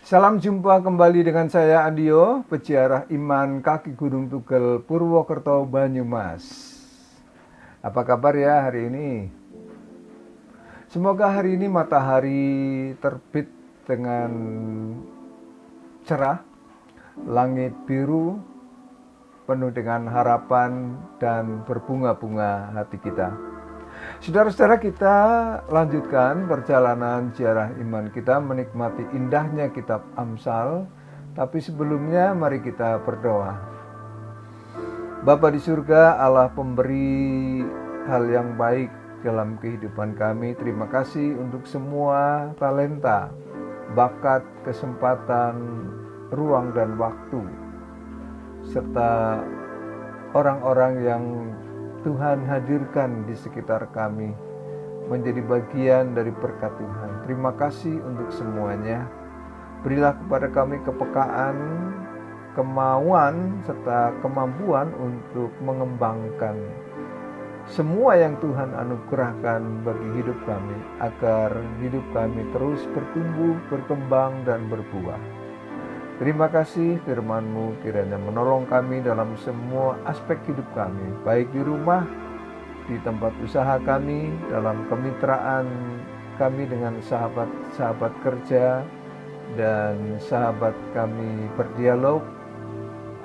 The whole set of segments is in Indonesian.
Salam jumpa kembali dengan saya Andio, peziarah iman kaki Gunung Tugel Purwokerto Banyumas. Apa kabar ya hari ini? Semoga hari ini matahari terbit dengan cerah, langit biru, penuh dengan harapan dan berbunga-bunga hati kita. Saudara-saudara, kita lanjutkan perjalanan ziarah iman kita menikmati indahnya kitab Amsal. Tapi sebelumnya mari kita berdoa. Bapa di surga, Allah pemberi hal yang baik dalam kehidupan kami. Terima kasih untuk semua talenta, bakat, kesempatan, ruang dan waktu, serta orang-orang yang Tuhan hadirkan di sekitar kami menjadi bagian dari berkat Tuhan. Terima kasih untuk semuanya. Berilah kepada kami kepekaan, kemauan, serta kemampuan untuk mengembangkan semua yang Tuhan anugerahkan bagi hidup kami, agar hidup kami terus bertumbuh, berkembang, dan berbuah. Terima kasih firman-Mu kiranya menolong kami dalam semua aspek hidup kami, baik di rumah, di tempat usaha kami, dalam kemitraan kami dengan sahabat-sahabat kerja, dan sahabat kami berdialog,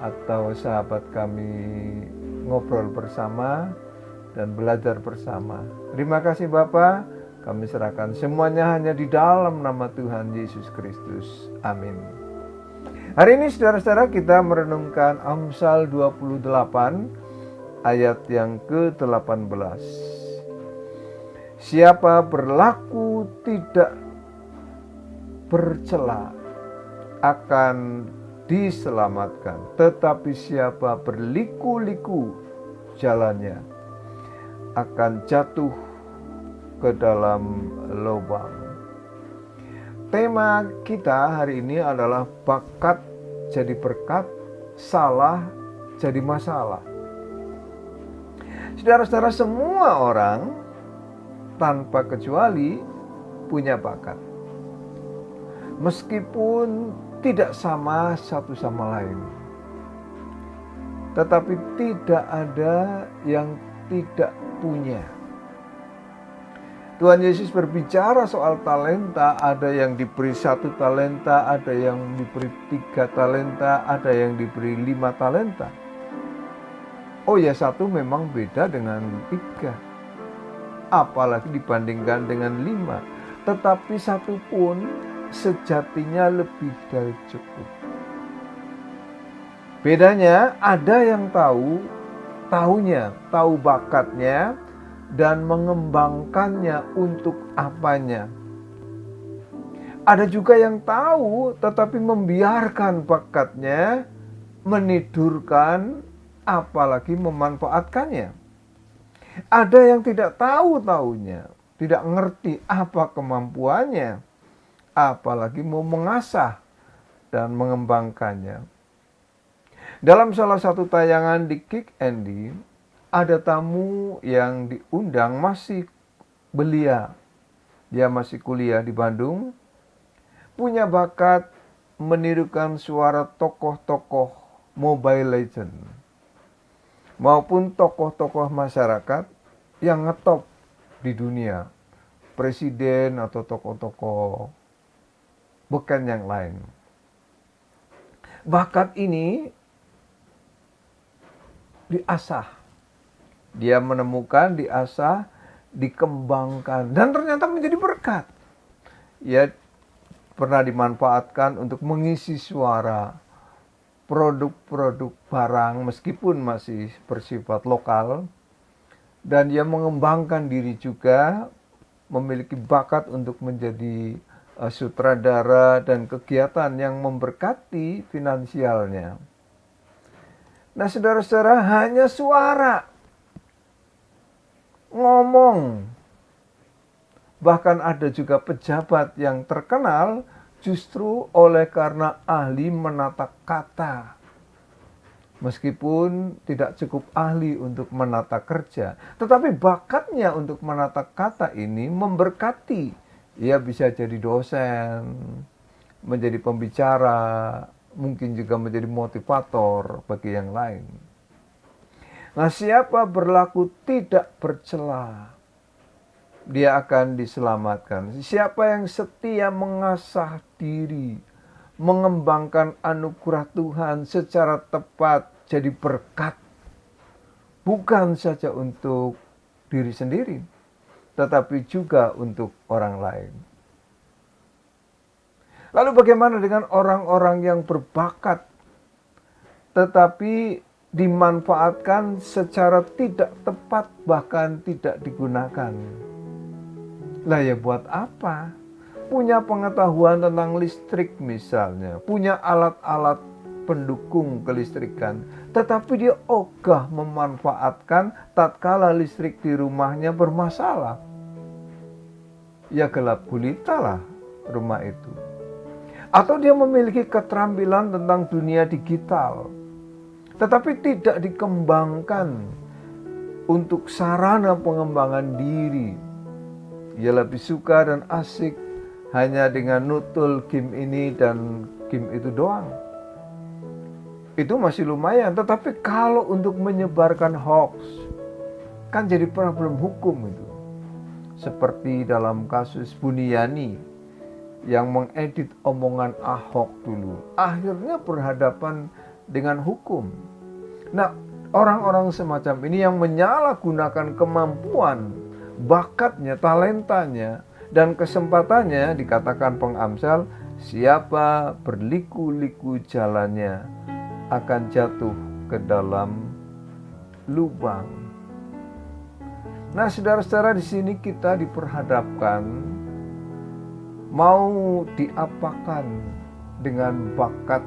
atau sahabat kami ngobrol bersama dan belajar bersama. Terima kasih Bapa, kami serahkan semuanya hanya di dalam nama Tuhan Yesus Kristus. Amin. Hari ini saudara-saudara kita merenungkan Amsal 28 ayat yang ke-18. Siapa berlaku tidak bercela akan diselamatkan, tetapi siapa berliku-liku jalannya akan jatuh ke dalam lubang. Tema kita hari ini adalah bakat jadi berkat, salah jadi masalah. Saudara-saudara, semua orang tanpa kecuali punya bakat. Meskipun tidak sama satu sama lain. Tetapi tidak ada yang tidak punya. Tuhan Yesus berbicara soal talenta, ada yang diberi 1 talenta, ada yang diberi 3 talenta, ada yang diberi 5 talenta. Oh ya, 1 memang beda dengan 3, apalagi dibandingkan dengan 5. Tetapi 1 pun sejatinya lebih dari cukup. Bedanya ada yang tahu bakatnya, dan mengembangkannya untuk apanya. Ada juga yang tahu tetapi membiarkan bakatnya, menidurkan, apalagi memanfaatkannya. Ada yang tidak tahu-tahunya, tidak ngerti apa kemampuannya, apalagi mau mengasah dan mengembangkannya. Dalam salah satu tayangan di Kick Andy, ada tamu yang diundang masih belia. Dia masih kuliah di Bandung, punya bakat menirukan suara tokoh-tokoh Mobile Legend maupun tokoh-tokoh masyarakat yang ngetop di dunia, presiden atau tokoh-tokoh bukan yang lain. Bakat ini diasah. Dia menemukan, diasah, dikembangkan, dan ternyata menjadi berkat. Ia pernah dimanfaatkan untuk mengisi suara produk-produk barang meskipun masih bersifat lokal. Dan ia mengembangkan diri juga, memiliki bakat untuk menjadi sutradara dan kegiatan yang memberkati finansialnya. Nah saudara-saudara, hanya suara, ngomong. Bahkan ada juga pejabat yang terkenal justru oleh karena ahli menata kata. Meskipun tidak cukup ahli untuk menata kerja, tetapi bakatnya untuk menata kata ini memberkati. Ia bisa jadi dosen, menjadi pembicara, mungkin juga menjadi motivator bagi yang lain. Nah, siapa berlaku tidak bercela, dia akan diselamatkan. Siapa yang setia mengasah diri, mengembangkan anugerah Tuhan secara tepat, jadi berkat, bukan saja untuk diri sendiri, tetapi juga untuk orang lain. Lalu bagaimana dengan orang-orang yang berbakat, tetapi dimanfaatkan secara tidak tepat, bahkan tidak digunakan? Lah ya buat apa? Punya pengetahuan tentang listrik misalnya, punya alat-alat pendukung kelistrikan, tetapi dia ogah memanfaatkan tatkala listrik di rumahnya bermasalah. Ya gelap gulitalah rumah itu. Atau dia memiliki keterampilan tentang dunia digital, tetapi tidak dikembangkan untuk sarana pengembangan diri. Ia lebih suka dan asik hanya dengan nutul game ini dan game itu doang. Itu masih lumayan, tetapi kalau untuk menyebarkan hoax, kan jadi problem hukum itu. Seperti dalam kasus Buniani yang mengedit omongan Ahok dulu, akhirnya berhadapan dengan hukum. Nah, orang-orang semacam ini yang menyalahgunakan kemampuan, bakatnya, talentanya, dan kesempatannya, dikatakan pengamsal, siapa berliku-liku jalannya akan jatuh ke dalam lubang. Nah, saudara-saudara, di sini kita diperhadapkan mau diapakan dengan bakat,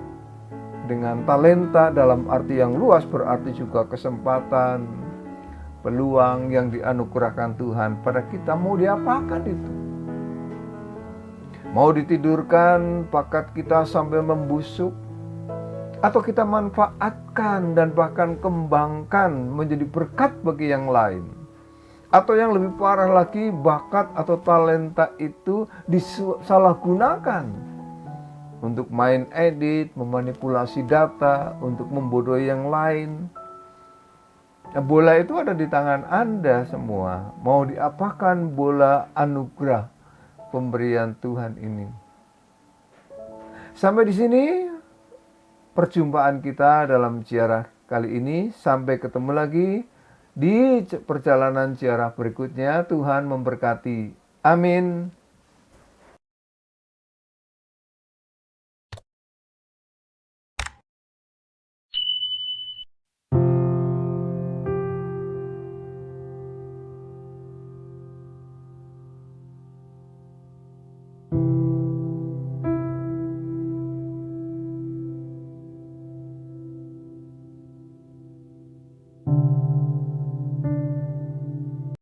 dengan talenta dalam arti yang luas, berarti juga kesempatan, peluang yang dianugerahkan Tuhan pada kita, mau diapakan itu? Mau ditidurkan bakat kita sampai membusuk, atau kita manfaatkan dan bahkan kembangkan menjadi berkat bagi yang lain? Atau yang lebih parah lagi, bakat atau talenta itu disalahgunakan untuk main edit, memanipulasi data, untuk membodohi yang lain. Nah, bola itu ada di tangan Anda semua. Mau diapakan bola anugerah pemberian Tuhan ini? Sampai di sini perjumpaan kita dalam ziarah kali ini. Sampai ketemu lagi di perjalanan ziarah berikutnya. Tuhan memberkati. Amin.